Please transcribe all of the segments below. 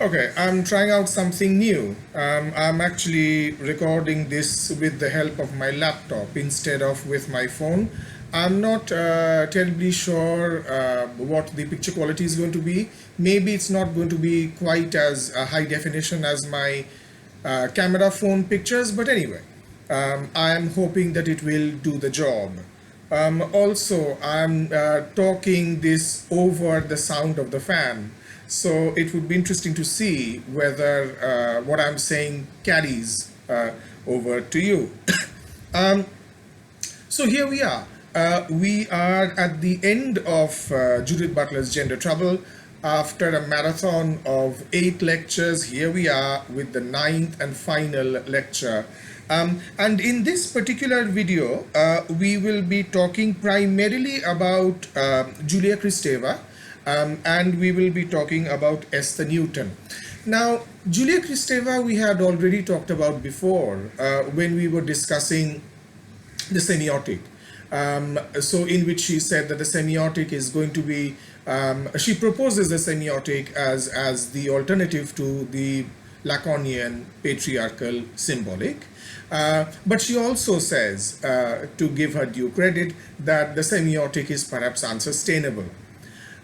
Okay, I'm trying out something new. I'm actually recording this with the help of my laptop instead of with my phone. I'm not terribly sure what the picture quality is going to be. Maybe it's not going to be quite as high definition as my camera phone pictures, but anyway, I am hoping that it will do the job. Also, I'm talking this over the sound of the fan. So it would be interesting to see whether what I'm saying carries over to you. So here we are. We are at the end of Judith Butler's Gender Trouble. After a marathon of 8 lectures, here we are with the 9th and final lecture. And in this particular video, we will be talking primarily about Julia Kristeva, and we will be talking about Esther Newton. Now, Julia Kristeva we had already talked about before when we were discussing the semiotic. So in which she said that the semiotic is going to be, she proposes the semiotic as the alternative to the Lacanian patriarchal symbolic. But she also says, to give her due credit, that the semiotic is perhaps unsustainable.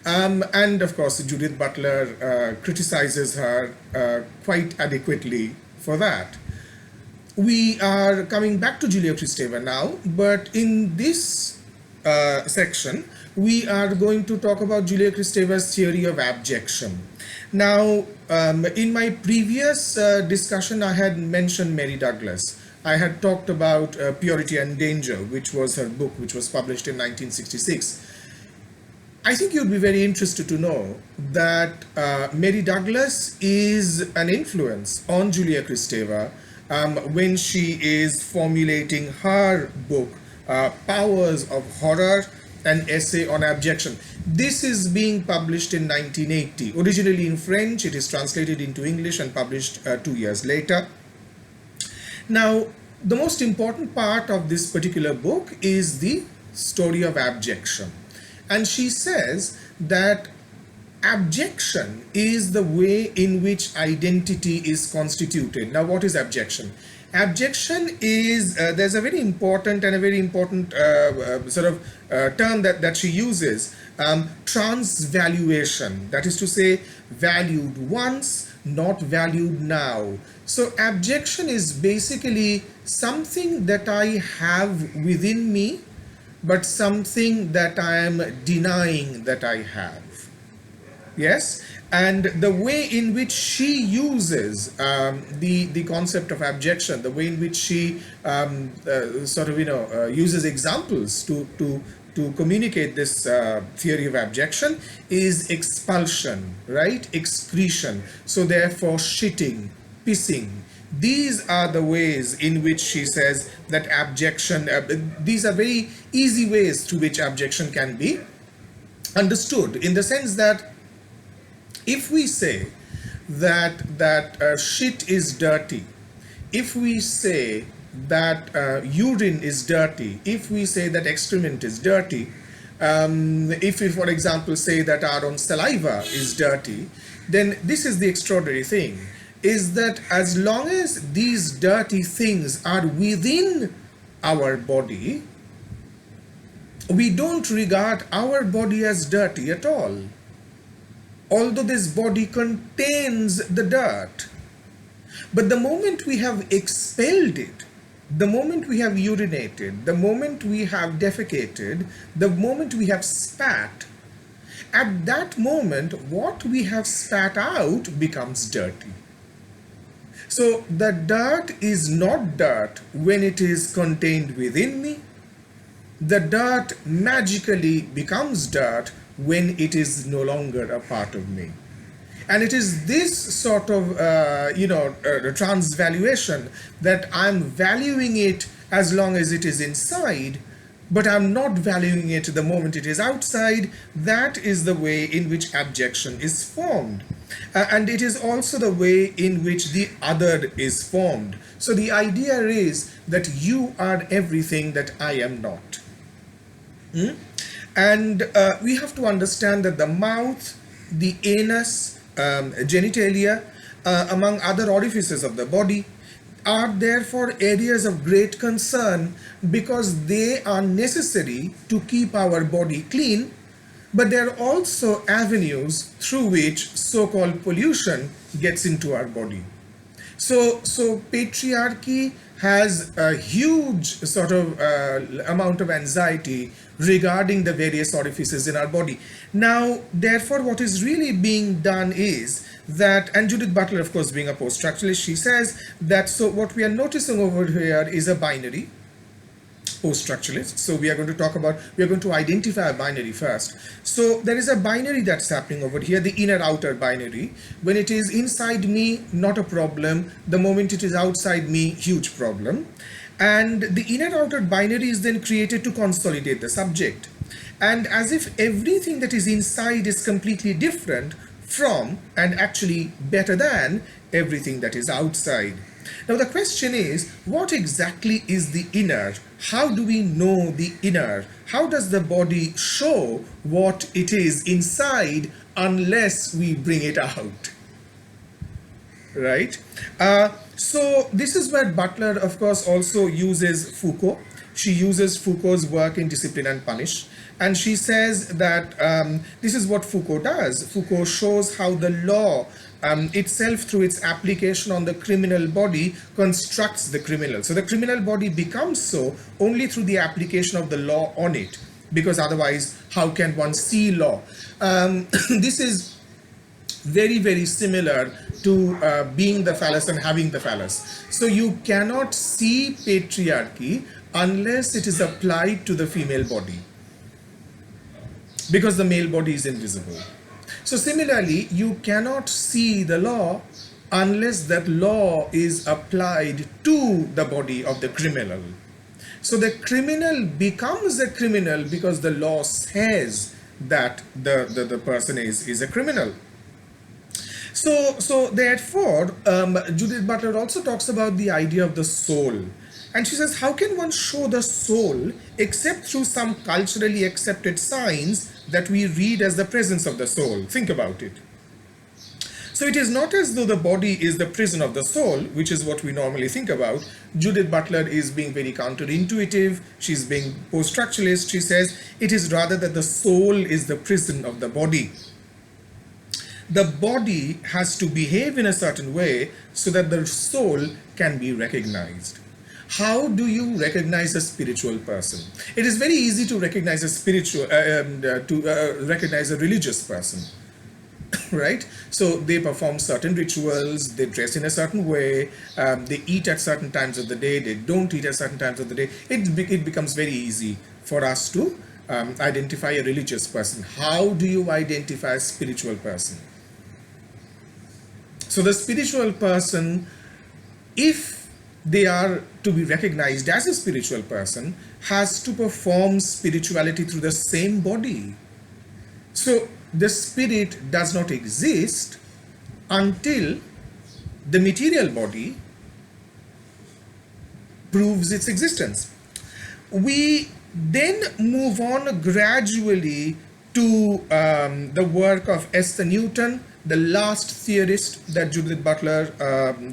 And of course, Judith Butler criticizes her quite adequately for that. We are coming back to Julia Kristeva now, but in this section, we are going to talk about Julia Kristeva's theory of abjection. Now, in my previous discussion, I had mentioned Mary Douglas. I had talked about Purity and Danger, which was her book, which was published in 1966. I think you'd be very interested to know that Mary Douglas is an influence on Julia Kristeva when she is formulating her book, Powers of Horror, an essay on abjection. This is being published in 1980. Originally in French, it is translated into English and published 2 years later. Now, the most important part of this particular book is the story of abjection. And she says that abjection is the way in which identity is constituted. Now, what is abjection? Abjection is, there's a very important term that she uses, transvaluation. That is to say, valued once, not valued now. So abjection is basically something that I have within me, but something that I am denying that I have. Yes, and the way in which she uses the concept of abjection, the way in which she uses examples to communicate this theory of abjection is expulsion, right? Excretion. So therefore, shitting, pissing. These are the ways in which she says that abjection, these are very easy ways through which abjection can be understood, in the sense that if we say that shit is dirty, if we say that urine is dirty, if we say that excrement is dirty, if we, for example, say that our own saliva is dirty, then this is the extraordinary thing, is that as long as these dirty things are within our body, we don't regard our body as dirty at all. Although this body contains the dirt. But the moment we have expelled it, the moment we have urinated, the moment we have defecated, the moment we have spat, at that moment, what we have spat out becomes dirty. So the dirt is not dirt when it is contained within me. The dirt magically becomes dirt when it is no longer a part of me. And it is this sort of, transvaluation, that I'm valuing it as long as it is inside, but I'm not valuing it the moment it is outside. That is the way in which abjection is formed. And it is also the way in which the other is formed. So the idea is that you are everything that I am not. And we have to understand that the mouth, the anus, genitalia, among other orifices of the body, are therefore areas of great concern because they are necessary to keep our body clean, but they are also avenues through which so-called pollution gets into our body. So patriarchy has a huge sort of amount of anxiety regarding the various orifices in our body. Now, therefore, what is really being done is that, and Judith Butler, of course, being a post-structuralist, she says that, so what we are noticing over here is a binary, post-structuralist. So we are going to identify a binary first. So there is a binary that's happening over here, the inner-outer binary. When it is inside me, not a problem. The moment it is outside me, huge problem. And the inner-outer binary is then created to consolidate the subject. And as if everything that is inside is completely different from, and actually better than, everything that is outside. Now the question is, what exactly is the inner? How do we know the inner? How does the body show what it is inside unless we bring it out? Right? So this is where Butler, of course, also uses Foucault. She uses Foucault's work in Discipline and Punish. And she says that this is what Foucault does. Foucault shows how the law itself, through its application on the criminal body, constructs the criminal. So the criminal body becomes so only through the application of the law on it, because otherwise, how can one see law? This is very, very similar to being the phallus and having the phallus. So you cannot see patriarchy unless it is applied to the female body, because the male body is invisible. So similarly, you cannot see the law unless that law is applied to the body of the criminal. So the criminal becomes a criminal because the law says that the person is a criminal. So therefore, Judith Butler also talks about the idea of the soul. And she says, how can one show the soul except through some culturally accepted signs that we read as the presence of the soul? Think about it. So it is not as though the body is the prison of the soul, which is what we normally think about. Judith Butler is being very counterintuitive. She's being post-structuralist. She says it is rather that the soul is the prison of the body. The body has to behave in a certain way so that the soul can be recognized. How do you recognize a spiritual person? It is very easy to recognize recognize a religious person, right? So they perform certain rituals, they dress in a certain way, they eat at certain times of the day, they don't eat at certain times of the day. It becomes very easy for us to identify a religious person. How do you identify a spiritual person? So the spiritual person, if they are to be recognized as a spiritual person, has to perform spirituality through the same body. So the spirit does not exist until the material body proves its existence. We then move on gradually to the work of Esther Newton, the last theorist that Judith Butler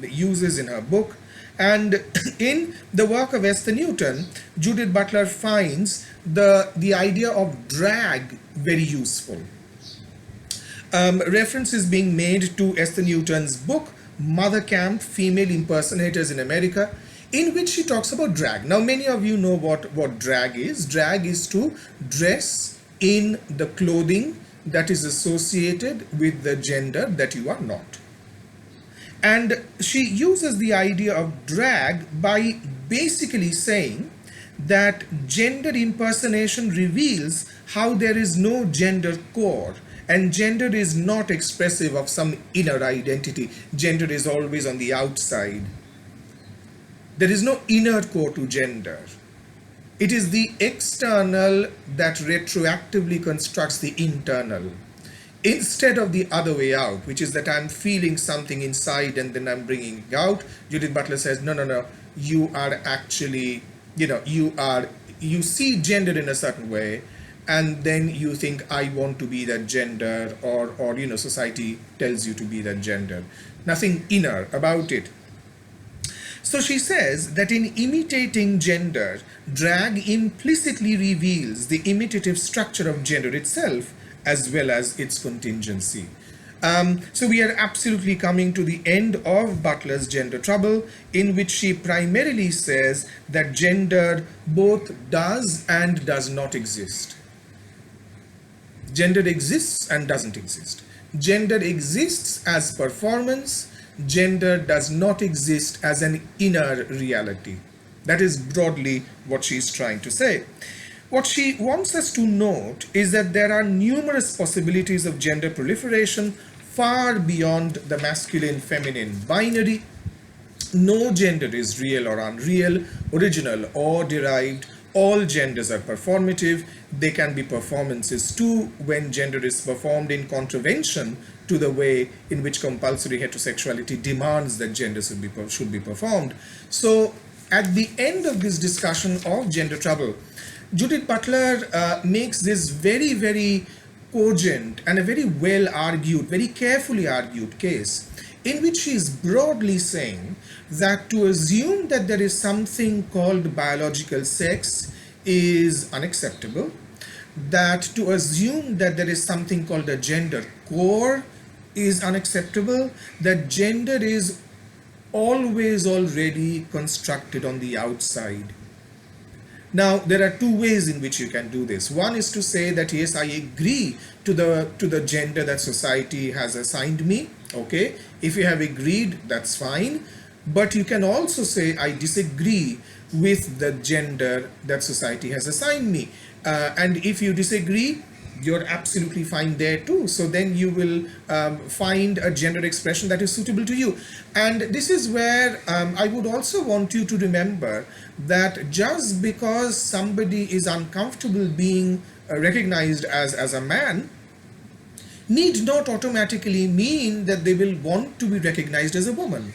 uses in her book. And in the work of Esther Newton, Judith Butler finds the idea of drag very useful. Reference is being made to Esther Newton's book, Mother Camp, Female Impersonators in America, in which she talks about drag. Now, many of you know what drag is. Drag is to dress in the clothing that is associated with the gender that you are not. And she uses the idea of drag by basically saying that gender impersonation reveals how there is no gender core, and gender is not expressive of some inner identity. Gender is always on the outside. There is no inner core to gender. It is the external that retroactively constructs the internal, instead of the other way out, which is that I'm feeling something inside and then I'm bringing it out. Judith Butler says, no, you are actually, you see gender in a certain way, and then you think, I want to be that gender, or society tells you to be that gender. Nothing inner about it. So she says that in imitating gender, drag implicitly reveals the imitative structure of gender itself as well as its contingency. So we are absolutely coming to the end of Butler's gender trouble, in which she primarily says that gender both does and does not exist. Gender exists and doesn't exist. Gender exists as performance. Gender does not exist as an inner reality. That is broadly what she's trying to say. What she wants us to note is that there are numerous possibilities of gender proliferation far beyond the masculine-feminine binary. No gender is real or unreal, original or derived. All genders are performative. They can be performances too when gender is performed in contravention to the way in which compulsory heterosexuality demands that gender should be performed. So at the end of this discussion of gender trouble, Judith Butler makes this very, very cogent and a very well argued, very carefully argued case, in which she is broadly saying that to assume that there is something called biological sex is unacceptable, that to assume that there is something called a gender core is unacceptable, that gender is always already constructed on the outside. Now, there are two ways in which you can do this. One is to say that, yes, I agree to the gender that society has assigned me. Okay, if you have agreed, that's fine. But you can also say, I disagree with the gender that society has assigned me. And if you disagree, you're absolutely fine there too. So then you will find a gender expression that is suitable to you. And this is where I would also want you to remember that just because somebody is uncomfortable being recognized as a man need not automatically mean that they will want to be recognized as a woman.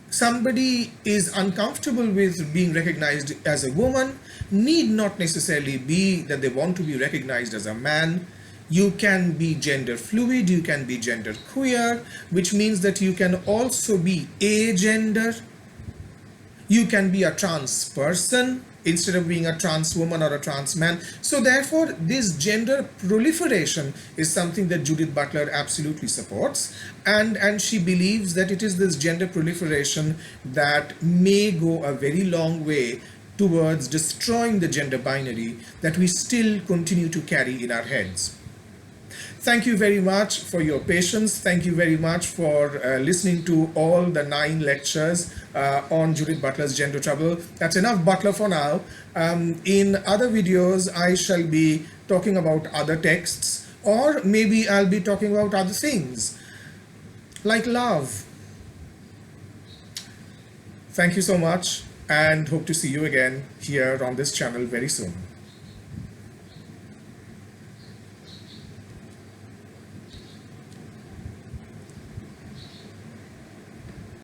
Somebody is uncomfortable with being recognized as a woman need not necessarily be that they want to be recognized as a man. You can be gender fluid, you can be gender queer, which means that you can also be a gender. You can be a trans person instead of being a trans woman or a trans man. So therefore, this gender proliferation is something that Judith Butler absolutely supports. And she believes that it is this gender proliferation that may go a very long way towards destroying the gender binary that we still continue to carry in our heads. Thank you very much for your patience. Thank you very much for listening to all the 9 lectures on Judith Butler's gender trouble. That's enough Butler for now. In other videos, I shall be talking about other texts, or maybe I'll be talking about other things, like love. Thank you so much, and hope to see you again here on this channel very soon.